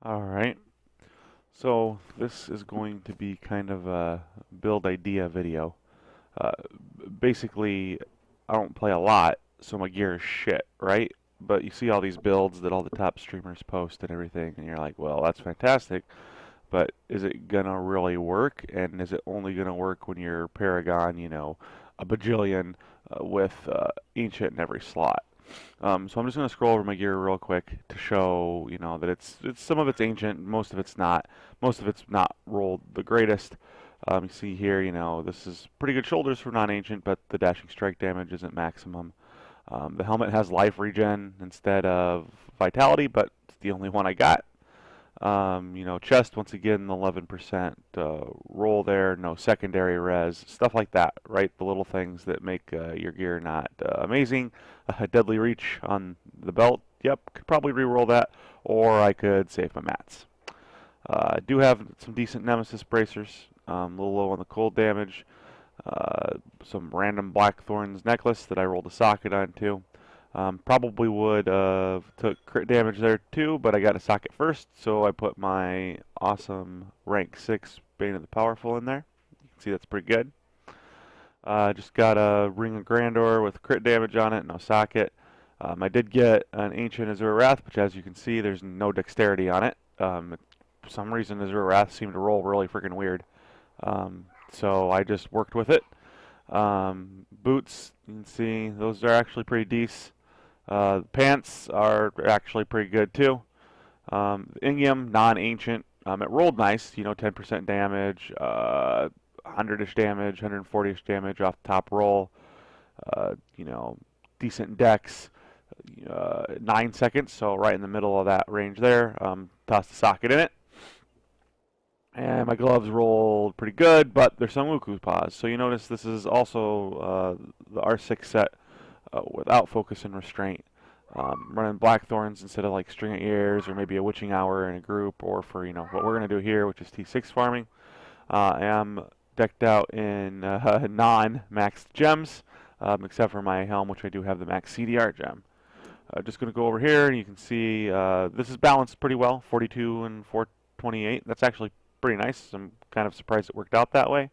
All right. So this is going to be kind of a build idea video. Uh, Basically, I don't play a lot, so my gear is shit, right? But you see all these builds that all the top streamers post and everything, and you're like, well, that's fantastic, but is it gonna really work? And is it only gonna work when you're Paragon, a bajillion with Ancient in every slot? So I'm just going to scroll over my gear real quick to show, that it's some of it's ancient, most of it's not. Most of it's not rolled the greatest. You see here, this is pretty good shoulders for non-ancient, but the dashing strike damage isn't maximum. The helmet has life regen instead of vitality, but it's the only one I got. Chest, once again, 11% roll there, no secondary res, stuff like that, right? The little things that make your gear not amazing. Deadly reach on the belt, yep, could probably re-roll that, or I could save my mats. I do have some decent Nemesis bracers, a little low on the cold damage, some random Blackthorns necklace that I rolled a socket onto. Probably would have took crit damage there too, but I got a socket first, so I put my awesome rank 6 Bane of the Powerful in there. You can see that's pretty good. Just got a Ring of Grandeur with crit damage on it, no socket. I did get an Ancient Azure Wrath, which as you can see, there's no dexterity on it. For some reason, Azure Wrath seemed to roll really freaking weird. So I just worked with it. Boots, you can see, those are actually pretty decent. Pants are actually pretty good too. Ingium, non-ancient. It rolled nice, 10% damage, 100-ish damage, 140-ish damage off the top roll. Decent dex. 9 seconds, so right in the middle of that range there. Toss the socket in it. And my gloves rolled pretty good, but there's some Wuku paws. So you notice this is also the R6 set without focus and restraint. Running Blackthorns instead of like String of Ears or maybe a Witching Hour in a group, or for what we're going to do here, which is T6 farming. I am decked out in non-maxed gems, except for my helm, which I do have the max CDR gem. Just going to go over here, and you can see this is balanced pretty well, 42 and 428. That's actually pretty nice. I'm kind of surprised it worked out that way.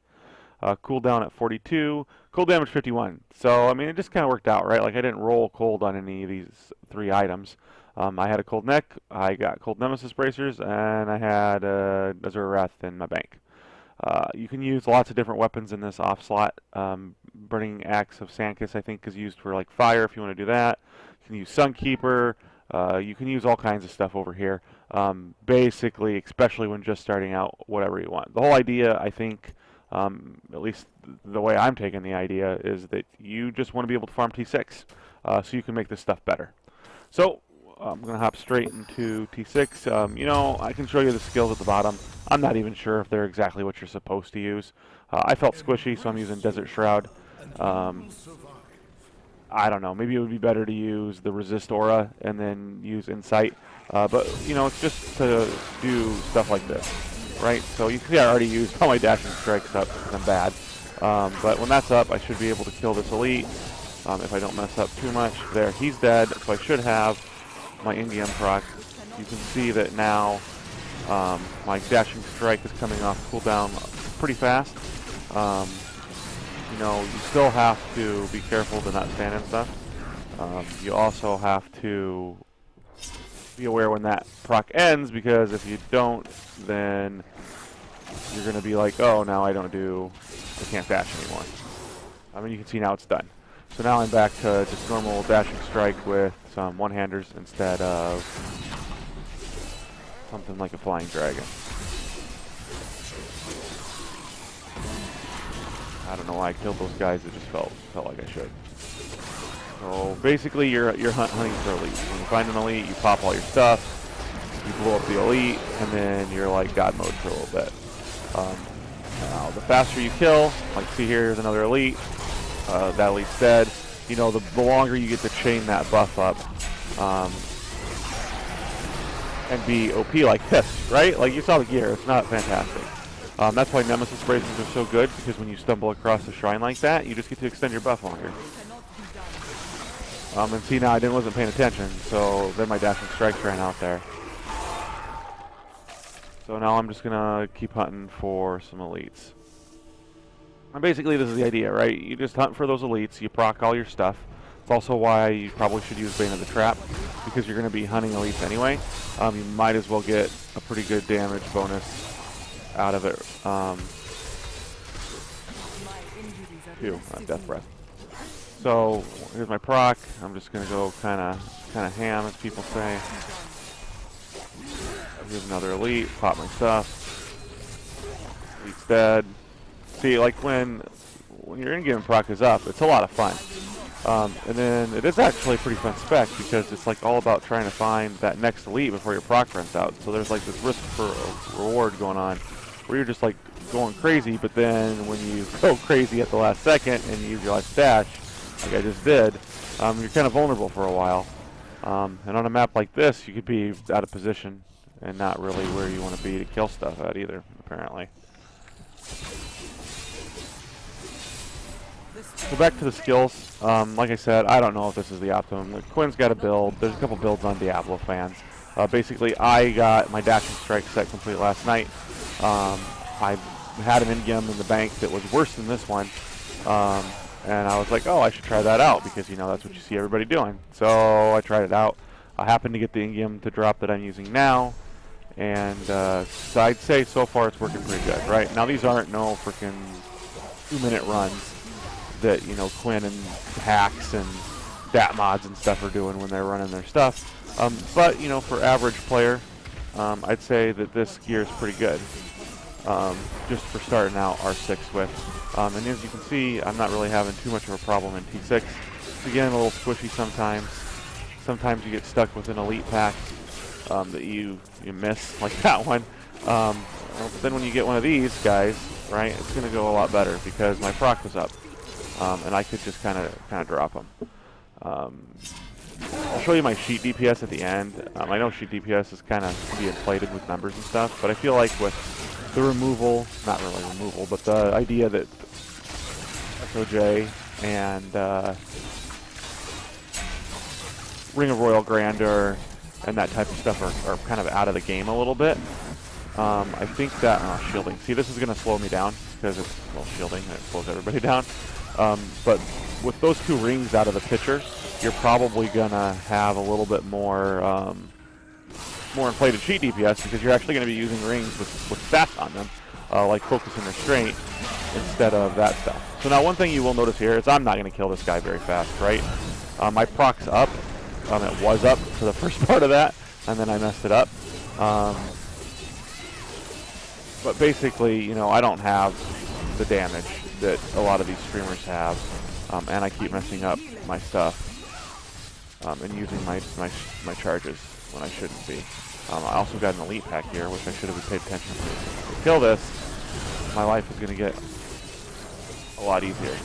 Cooldown at 42, cold damage 51. So, I mean, it just kind of worked out, right? Like, I didn't roll cold on any of these 3 items. I had a cold neck, I got cold nemesis bracers, and I had Azure Wrath in my bank. You can use lots of different weapons in this off slot. Burning Axe of Sancus, I think, is used for, like, fire if you want to do that. You can use Sunkeeper. You can use all kinds of stuff over here. Basically, especially when just starting out, whatever you want. The whole idea, I think, at least the way I'm taking the idea, is that you just want to be able to farm T6 so you can make this stuff better. So I'm going to hop straight into T6. I can show you the skills at the bottom. I'm not even sure if they're exactly what you're supposed to use. I felt squishy, so I'm using Desert Shroud. I don't know. Maybe it would be better to use the Resist Aura and then use Insight. But, it's just to do stuff like this, right? So you can see I already used all my dashing strikes up because I'm bad. But when that's up, I should be able to kill this elite if I don't mess up too much. There, he's dead, so I should have my Indium proc. You can see that now my dashing strike is coming off cooldown pretty fast. You still have to be careful to not stand and stuff. You also have to be aware when that proc ends, because if you don't, then you're going to be like, oh, now I can't dash anymore. I mean, you can see now it's done. So now I'm back to just normal dashing strike with some one-handers instead of something like a flying dragon. I don't know why I killed those guys. It just felt like I should. So basically, you're hunting for elites. When you find an elite, you pop all your stuff, you blow up the elite, and then you're like God mode for a little bit. Now, the faster you kill, like see here's another elite. That elite's dead. The longer you get to chain that buff up and be OP like this, right? Like you saw the gear. It's not fantastic. That's why Nemesis bracers are so good, because when you stumble across a shrine like that, you just get to extend your buff longer. And see, now I wasn't paying attention, so then my dashing strikes ran out there. So now I'm just gonna keep hunting for some elites. And basically this is the idea, right? You just hunt for those elites, you proc all your stuff. It's also why you probably should use Bane of the Trap, because you're gonna be hunting elites anyway. You might as well get a pretty good damage bonus out of it. Death Breath. So here's my proc. I'm just gonna go kind of ham, as people say. Here's another elite. Pop my stuff. Elite's dead. See, like when your in-game proc is up, it's a lot of fun. And then it is actually a pretty fun spec because it's like all about trying to find that next elite before your proc runs out. So there's like this risk for reward going on, where you're just like going crazy, but then when you go crazy at the last second and you use your last dash, like I just did, you're kind of vulnerable for a while. And on a map like this, you could be out of position and not really where you want to be to kill stuff at either, apparently. So back to the skills. Like I said, I don't know if this is the optimum. Like, Quinn's got a build. There's a couple builds on Diablo fans. Basically, I got my Dash and Strike set complete last night. I had an in-game in the bank that was worse than this one. And I was like, oh, I should try that out because, you know, that's what you see everybody doing. So I tried it out. I happened to get the in-game to drop that I'm using now. And so I'd say so far it's working pretty good, right? Now, these aren't no freaking 2-minute runs that, you know, Quinn and hacks and dat mods and stuff are doing when they're running their stuff. But, you know, for average player, I'd say that this gear is pretty good. Just for starting out R6 with. And as you can see, I'm not really having too much of a problem in T6. It's again a little squishy sometimes. Sometimes you get stuck with an elite pack that you miss, like that one. But then when you get one of these guys, right, it's going to go a lot better because my proc was up. And I could just kind of drop them. I'll show you my sheet DPS at the end. I know sheet DPS is kind of can be inflated with numbers and stuff, but I feel like with the removal, not really removal, but the idea that SOJ and Ring of Royal Grandeur and that type of stuff are kind of out of the game a little bit. I think that shielding. See, this is going to slow me down because it's shielding and it slows everybody down. But with those two rings out of the picture, you're probably going to have a little bit more more inflated sheet DPS because you're actually going to be using rings with stats on them, like Focus and Restraint, instead of that stuff. So now one thing you will notice here is I'm not going to kill this guy very fast, right? My proc's up. It was up for the first part of that, and then I messed it up. But basically, you know, I don't have the damage that a lot of these streamers have, and I keep messing up my stuff and using my charges when I shouldn't be. I also got an elite pack here, which I should have paid attention to. To kill this, my life is going to get a lot easier.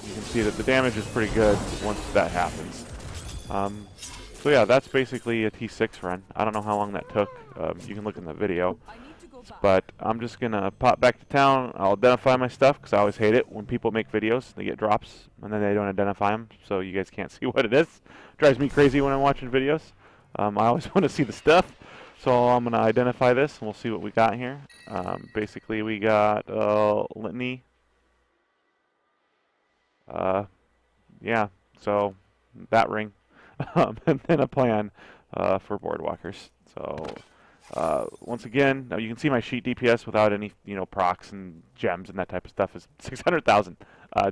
You can see that the damage is pretty good once that happens. So yeah, that's basically a T6 run. I don't know how long that took. You can look in the video. But I'm just going to pop back to town. I'll identify my stuff because I always hate it when people make videos. They get drops and then they don't identify them, so you guys can't see what it is. Drives me crazy when I'm watching videos. I always want to see the stuff. So I'm going to identify this and we'll see what we got here. Basically, we got Litany. Yeah, so that ring. And then a plan for boardwalkers. So once again, now you can see my sheet DPS without any, you know, procs and gems and that type of stuff is 600,000.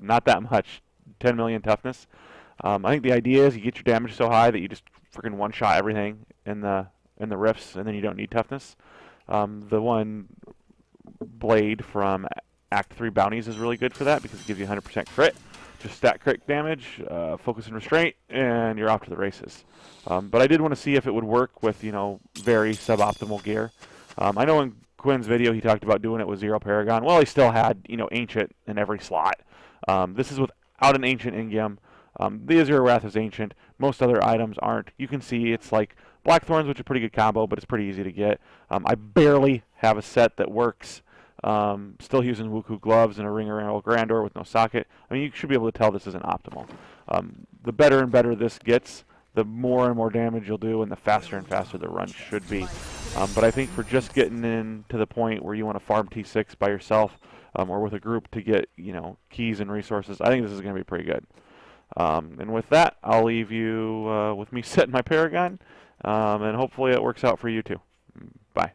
Not that much. 10 million toughness. I think the idea is you get your damage so high that you just freaking one-shot everything in the rifts, and then you don't need toughness. The one blade from Act 3 bounties is really good for that because it gives you 100% crit. Just stat crit damage, focus and restraint, and you're off to the races. But I did want to see if it would work with, you know, very suboptimal gear. I know in Quinn's video he talked about doing it with Zero Paragon. Well, he still had, you know, Ancient in every slot. This is without an Ancient in-game. The Azure Wrath is Ancient. Most other items aren't. You can see it's like Blackthorns, which is a pretty good combo, but it's pretty easy to get. I barely have a set that works. Still using Wuku gloves and a Ring of Grandeur with no socket. I mean, you should be able to tell this isn't optimal. The better and better this gets, the more and more damage you'll do, and the faster and faster the run should be. But I think for just getting in to the point where you want to farm T6 by yourself or with a group to get keys and resources, I think this is going to be pretty good. And with that, I'll leave you with me setting my Paragon, and hopefully it works out for you too. Bye.